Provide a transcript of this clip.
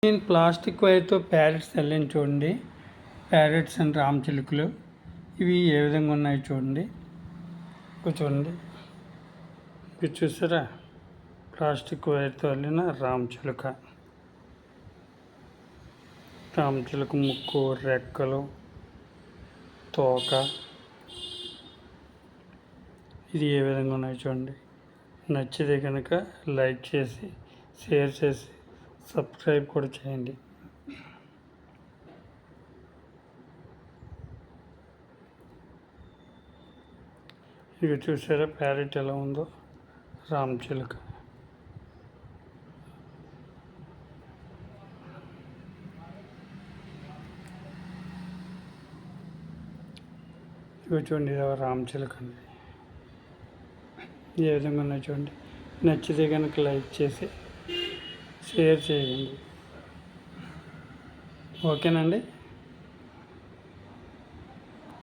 నేను plastic వైర్తో parrots అల్లాను చూడండి. ప్యారెట్స్ అండ్ రామచిలుకలు ఇవి ఏ విధంగా ఉన్నాయి చూడండి. చూడండి, ఇది చూసారా? ప్లాస్టిక్ వైర్తో అల్లిన రామచిలుక. రామచిలుక ముక్కు, రెక్కలు, తోక ఇది ఏ విధంగా ఉన్నాయి చూడండి. నచ్చితే కనుక లైక్ చేసి, షేర్ చేసి, సబ్స్క్రైబ్ కూడా చేయండి. ఇక చూసారా ప్యారెట్ ఎలా ఉందో? రామచిలుక. ఇక చూడండి, రామచిలుక అండి. ఏ విధంగా ఉన్నాయి చూడండి. నచ్చితే కనుక లైక్ చేసి షేర్ చేయండి. ఓకేనండి.